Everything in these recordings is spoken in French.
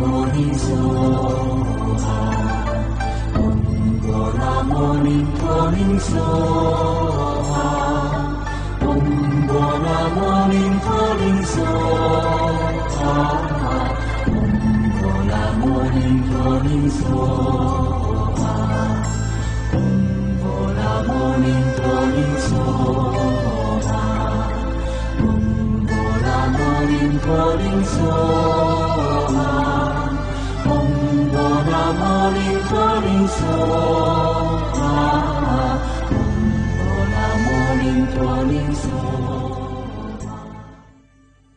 morning soha. Bola morning soha. Bola morning soha. Bola morning soha. Bola morning soha. Bola morning soha. Bola morning soha. Bola morning soha.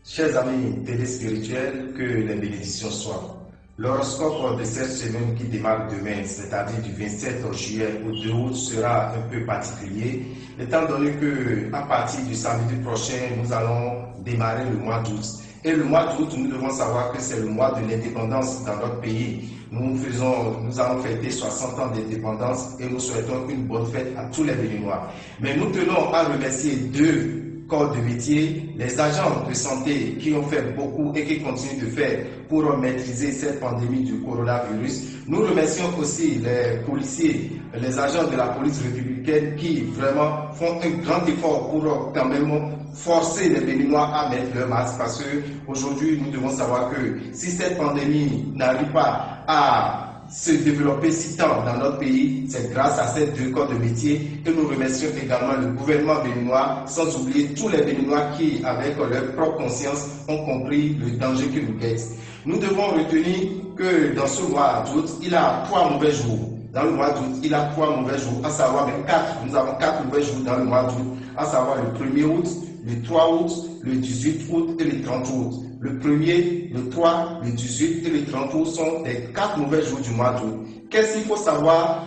Chers amis téléspirituels, que les bénédictions soient. L'horoscope de cette semaine qui démarre demain, c'est-à-dire du 27 juillet au 2 août, sera un peu particulier, étant donné que à partir du samedi prochain, nous allons démarrer le mois d'août. Et le mois d'août, nous devons savoir que c'est le mois de l'indépendance dans notre pays. Nous allons fêter 60 ans d'indépendance et nous souhaitons une bonne fête à tous les Béninois. Mais nous tenons à remercier deux corps de métier, les agents de santé qui ont fait beaucoup et qui continuent de faire pour maîtriser cette pandémie du coronavirus. Nous remercions aussi les policiers, les agents de la police républicaine qui vraiment font un grand effort pour quand même forcer les Béninois à mettre leur masque, parce qu'aujourd'hui nous devons savoir que si cette pandémie n'arrive pas à se développer si tant dans notre pays, c'est grâce à ces deux corps de métier. Et nous remercions également le gouvernement béninois, sans oublier tous les Béninois qui, avec leur propre conscience, ont compris le danger qui nous guette. Nous devons retenir que dans ce mois d'août, il a 3 mauvais jours. Dans le mois d'août, il a 3 mauvais jours, à savoir 4. Nous avons 4 mauvais jours dans le mois d'août, à savoir le 1er août, le 3 août, le 18 août et le 30 août. Le 1er, le 3, le 18 et le 30 août sont les 4 mauvais jours du mois d'août. Qu'est-ce qu'il faut savoir?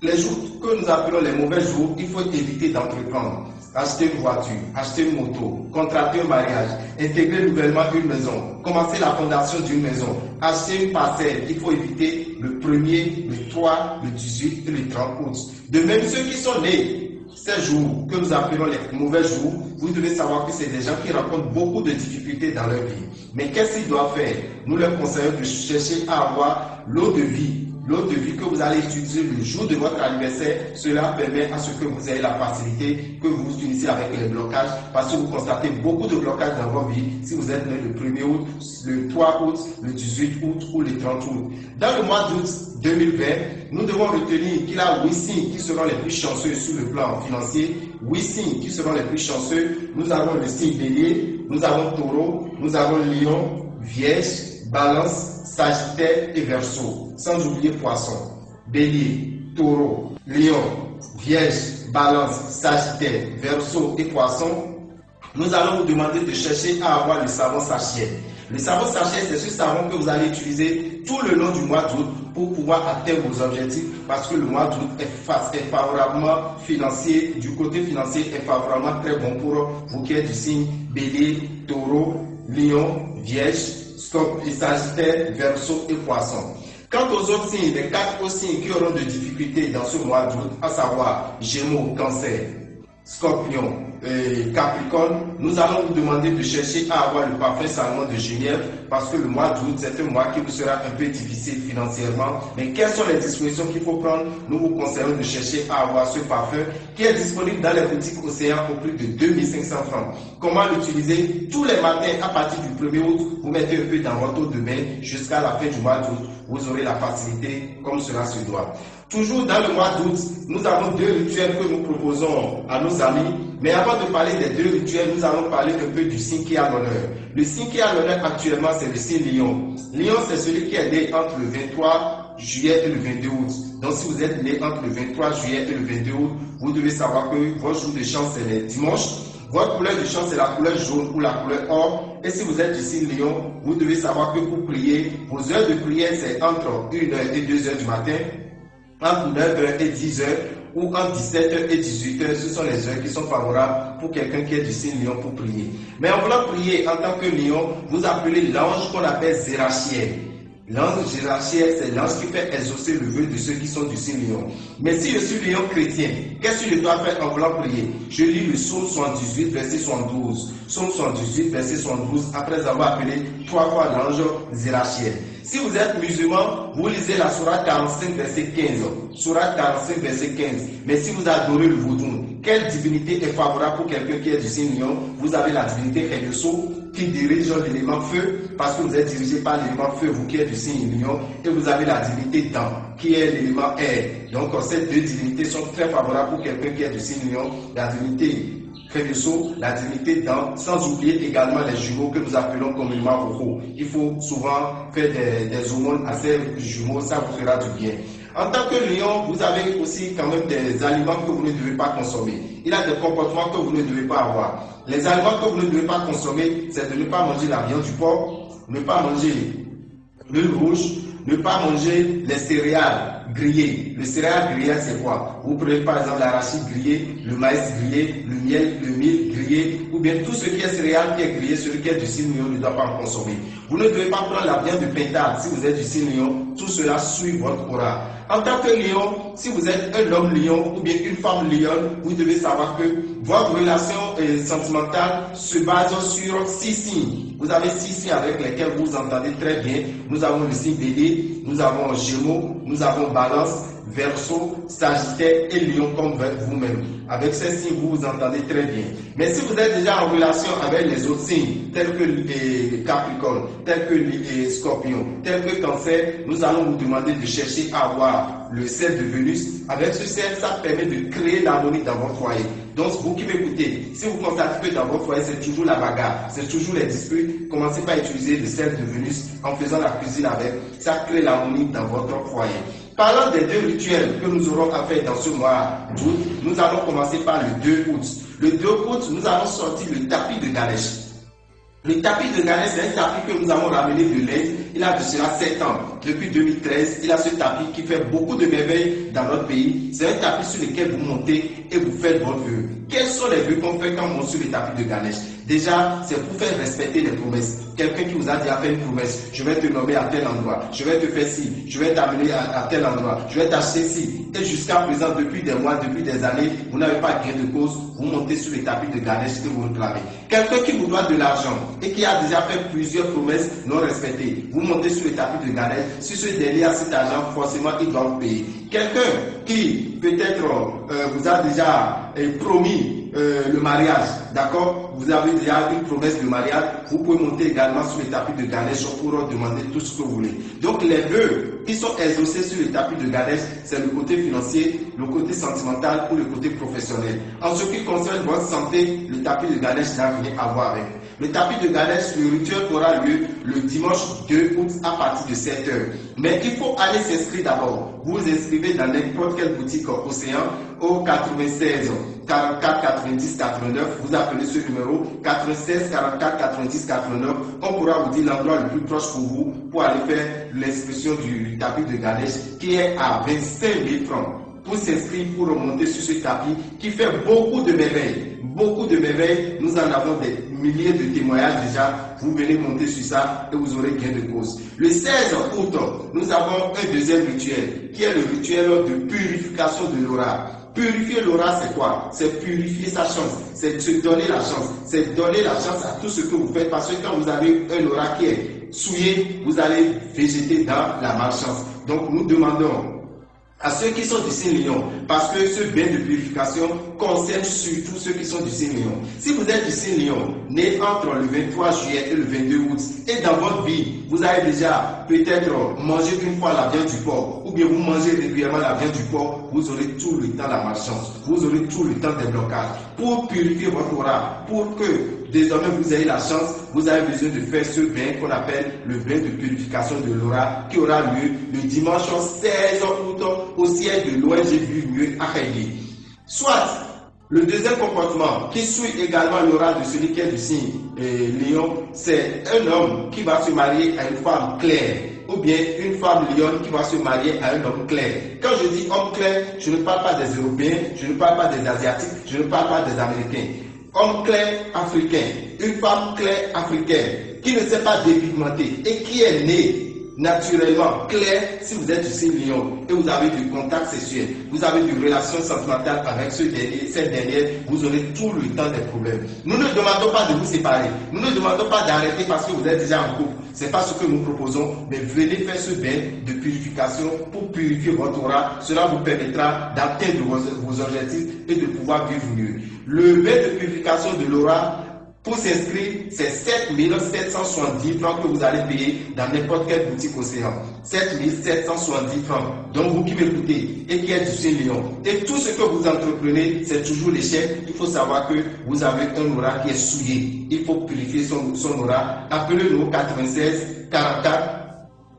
Les jours que nous appelons les mauvais jours, il faut éviter d'entreprendre. Acheter une voiture, acheter une moto, contracter un mariage, intégrer nouvellement une maison, commencer la fondation d'une maison, acheter une parcelle. Il faut éviter le 1er, le 3, le 18 et le 30 août. De même, ceux qui sont nés ces jours que nous appelons les mauvais jours, vous devez savoir que c'est des gens qui rencontrent beaucoup de difficultés dans leur vie. Mais qu'est-ce qu'ils doivent faire? Nous leur conseillons de chercher à avoir l'eau de vie. L'eau de vie que vous allez utiliser le jour de votre anniversaire, cela permet à ce que vous ayez la facilité, que vous finissez avec les blocages, parce que vous constatez beaucoup de blocages dans votre vie si vous êtes né le 1er août, le 3 août, le 18 août ou le 30 août. Dans le mois d'août 2020, nous devons retenir qu'il y a 8 signes qui seront les plus chanceux sur le plan financier. 8 signes qui seront les plus chanceux. Nous avons le signe bélier, nous avons taureau, nous avons lion, vierge, balance, sagittaire et verseau. Sans oublier poisson. Bélier, taureau, lion, vierge, balance, sagittaire, verseau et poisson. Nous allons vous demander de chercher à avoir le savon sachet. Le savon sachet, c'est ce savon que vous allez utiliser tout le long du mois d'août pour pouvoir atteindre vos objectifs, parce que le mois d'août est favorablement financier, du côté financier est favorablement très bon pour vous qui êtes du signe bélier, taureau, lion, vierge, sagittaire, verseau et poisson. Quant aux autres signes, les 4 autres signes qui auront de difficultés dans ce mois d'août, à savoir Gémeaux, Cancer, Scorpion et Capricorne, nous allons vous demander de chercher à avoir le parfum Salomon de Genièvre, parce que le mois d'août, c'est un mois qui vous sera un peu difficile financièrement. Mais quelles sont les dispositions qu'il faut prendre? Nous vous conseillons de chercher à avoir ce parfum qui est disponible dans les boutiques Océan au prix de 2500 francs. Comment l'utiliser? Tous les matins à partir du 1er août, vous mettez un peu dans votre eau de bain jusqu'à la fin du mois d'août. Vous aurez la facilité comme cela se doit. Toujours dans le mois d'août, nous avons 2 rituels que nous proposons à nos amis. Mais avant de parler des 2 rituels, nous allons parler un peu du signe qui a l'honneur. Le signe qui a l'honneur actuellement, c'est le signe Lion. Lion, c'est celui qui est né entre le 23 juillet et le 22 août. Donc si vous êtes né entre le 23 juillet et le 22 août, vous devez savoir que votre jour de chance, c'est les dimanches. Votre couleur de chance, c'est la couleur jaune ou la couleur or. Et si vous êtes du signe Lion, vous devez savoir que pour prier, vos heures de prière, c'est entre 1h et 2h du matin, entre 9h et 10h, ou entre 17h et 18h. Ce sont les heures qui sont favorables pour quelqu'un qui est du signe Lion pour prier. Mais en voulant prier en tant que Lion, vous appelez l'ange qu'on appelle Zérachiel. L'ange Zérachiel, c'est l'ange qui fait exaucer le vœu de ceux qui sont du signe Lion. Mais si je suis Lion chrétien, qu'est-ce que je dois faire en voulant prier? Je lis le psaume 78, verset 72. Psaume 78, verset 72, après avoir appelé 3 fois l'ange Zérachiel. Si vous êtes musulman, vous lisez la sourate 45, verset 15. Sourate 45, verset 15. Mais si vous adorez le vaudou, quelle divinité est favorable pour quelqu'un qui est du signe lion? Vous avez la divinité Khayuso qui dirige l'élément feu, parce que vous êtes dirigé par l'élément feu, vous qui êtes du signe lion, et vous avez la divinité Dan, qui est l'élément air. Donc ces deux divinités sont très favorables pour quelqu'un qui est du signe lion. La divinité Khayuso, la divinité Dan, sans oublier également les jumeaux que nous appelons communément Roko. Il faut souvent faire des aumônes à ces jumeaux, ça vous fera du bien. En tant que lion, vous avez aussi quand même des aliments que vous ne devez pas consommer. Il a des comportements que vous ne devez pas avoir. Les aliments que vous ne devez pas consommer, c'est de ne pas manger la viande du porc, ne pas manger l'huile rouge, ne pas manger les céréales grillées. Le céréal grillé, c'est quoi? Vous prenez par exemple l'arachide grillé, le maïs grillé, le mil grillé, ou bien tout ce qui est céréal qui est grillé, celui qui est du signe lion ne doit pas en consommer. Vous ne devez pas prendre la viande de pintade si vous êtes du signe lion, tout cela suit votre aura. En tant que lion, si vous êtes un homme lion ou bien une femme lionne, vous devez savoir que votre relation sentimentale se base sur 6 signes. Vous avez 6 signes avec lesquels vous entendez très bien. Nous avons le signe Bélier, nous avons Gémeaux, nous avons Balance, Verseau, Sagittaire et Lion comme vous-même. Avec ces signes, vous vous entendez très bien. Mais si vous êtes déjà en relation avec les autres signes, tels que Capricorne, tels que Scorpion, tels que Cancer, nous allons vous demander de chercher à avoir le cercle de Vénus. Avec ce cercle, ça permet de créer l'harmonie dans votre foyer. Donc, vous qui m'écoutez, si vous constatez que dans votre foyer, c'est toujours la bagarre, c'est toujours les disputes, commencez par utiliser le cercle de Vénus en faisant la cuisine avec. Ça crée l'harmonie dans votre foyer. Parlant des 2 rituels que nous aurons à faire dans ce mois d'août, nous allons commencer par le 2 août. Le 2 août, nous allons sortir le tapis de Ganesh. Le tapis de Ganesh, c'est un tapis que nous avons ramené de l'Inde. Il a de cela 7 ans. Depuis 2013, il a ce tapis qui fait beaucoup de merveilles dans notre pays. C'est un tapis sur lequel vous montez et vous faites vos vœux. Quels sont les vœux qu'on fait quand on monte sur le tapis de Ganesh? Déjà, c'est pour faire respecter les promesses. Quelqu'un qui vous a déjà fait une promesse, je vais te nommer à tel endroit, je vais te faire ci, je vais t'amener à tel endroit, je vais t'acheter ci. Et jusqu'à présent, depuis des mois, depuis des années, vous n'avez pas gain de cause, vous montez sur le tapis de Ganesh et vous réclamez. Quelqu'un qui vous doit de l'argent et qui a déjà fait plusieurs promesses non respectées, vous montez sur le tapis de Ganesh. Si ce dernier a cet argent, forcément, il doit vous payer. Quelqu'un qui peut-être vous a déjà promis le mariage, d'accord? Vous avez déjà une promesse de mariage, vous pouvez monter également sur le tapis de Ganesh pour demander tout ce que vous voulez. Donc les vœux qui sont exaucés sur le tapis de Ganesh, c'est le côté financier, le côté sentimental ou le côté professionnel. En ce qui concerne votre santé, le tapis de Ganesh n'a rien à voir avec. Le tapis de Ganesh, le rituel aura lieu le dimanche 2 août à partir de 7 h. Mais il faut aller s'inscrire d'abord. Vous vous inscrivez dans n'importe quelle boutique Océan au 96 44 90 89. Vous appelez ce numéro 96 44 90 89. On pourra vous dire l'endroit le plus proche pour vous pour aller faire l'inscription du tapis de Ganesh qui est à 25 000 francs. Pour s'inscrire, pour remonter sur ce tapis qui fait beaucoup de merveilles. Beaucoup de merveilles. Nous en avons des milliers de témoignages déjà. Vous venez monter sur ça et vous aurez gain de cause. Le 16 août, nous avons un deuxième rituel qui est le rituel de purification de l'aura. Purifier l'aura, c'est quoi? C'est purifier sa chance. C'est se donner la chance. C'est donner la chance à tout ce que vous faites. Parce que quand vous avez un aura qui est souillé, vous allez végéter dans la malchance. Donc nous demandons à ceux qui sont du signe lion, parce que ce bain de purification concerne surtout ceux qui sont du signe lion. Si vous êtes du signe lion, né entre le 23 juillet et le 22 août, et dans votre vie, vous avez déjà peut-être mangé une fois la viande du porc, ou bien vous mangez régulièrement la viande du porc, vous aurez tout le temps la malchance, vous aurez tout le temps des blocages. Pour purifier votre aura, pour que désormais vous ayez la chance, vous avez besoin de faire ce bain qu'on appelle le bain de purification de l'aura, qui aura lieu le dimanche 16 août au siège de l'ONG Mieux à Haïti. Soit le deuxième comportement qui suit également l'aura de celui qui est du signe lion, c'est un homme qui va se marier à une femme claire, ou bien une femme lionne qui va se marier à un homme clair. Quand je dis homme clair, je ne parle pas des Européens, je ne parle pas des Asiatiques, je ne parle pas des Américains. Homme clair africain, une femme claire africaine, qui ne s'est pas dépigmentée et qui est née naturellement clair si vous êtes du signe lion et vous avez du contact sexuel, vous avez des relations sentimentales avec cette dernière, vous aurez tout le temps des problèmes. Nous ne demandons pas de vous séparer, nous ne demandons pas d'arrêter parce que vous êtes déjà en couple. Ce n'est pas ce que nous proposons, mais venez faire ce bain de purification pour purifier votre aura. Cela vous permettra d'atteindre vos objectifs et de pouvoir vivre mieux. Le bain de purification de l'aura, pour s'inscrire, c'est 7 770 francs que vous allez payer dans n'importe quelle boutique Océan. 7 770 francs. Donc vous qui m'écoutez et qui êtes du signe lion, et tout ce que vous entreprenez, c'est toujours l'échec. Il faut savoir que vous avez un aura qui est souillé. Il faut purifier son aura. Appelez-nous 96 44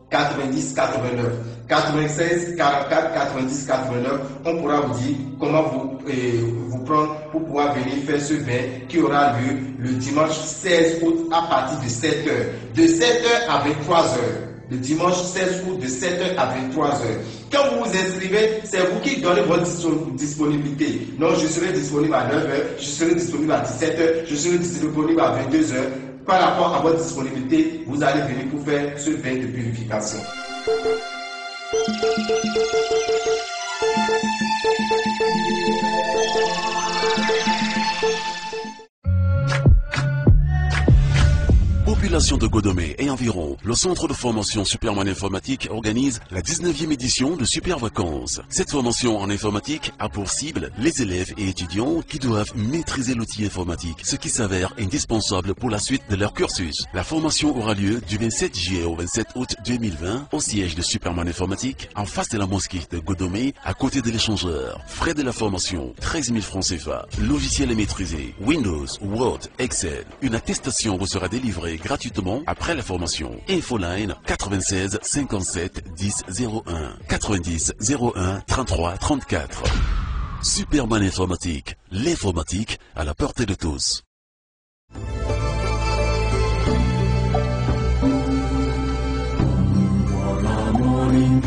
90 89. 96 44 90 89. On pourra vous dire comment vous prendre pour pouvoir venir faire ce bain qui aura lieu le dimanche 16 août à partir de 7h. De 7h à 23h. Le dimanche 16 août de 7h à 23h. Quand vous vous inscrivez, c'est vous qui donnez votre disponibilité. Non, je serai disponible à 9h, je serai disponible à 17h, je serai disponible à 22h. Par rapport à votre disponibilité, vous allez venir pour faire ce bain de purification. Population de Godomé et environ, le centre de formation Superman Informatique organise la 19e édition de Super Vacances. Cette formation en informatique a pour cible les élèves et étudiants qui doivent maîtriser l'outil informatique, ce qui s'avère indispensable pour la suite de leur cursus. La formation aura lieu du 27 juillet au 27 août 2020 au siège de Superman Informatique, en face de la mosquée de Godomé, à côté de l'échangeur. Frais de la formation, 13 000 francs CFA. Logiciel est maîtrisé, Windows, Word, Excel. Une attestation vous sera délivrée gratuitement après la formation. Infoline 96 57 10 01 90 01 33 34. Superman Informatique, l'informatique à la portée de tous. Morning,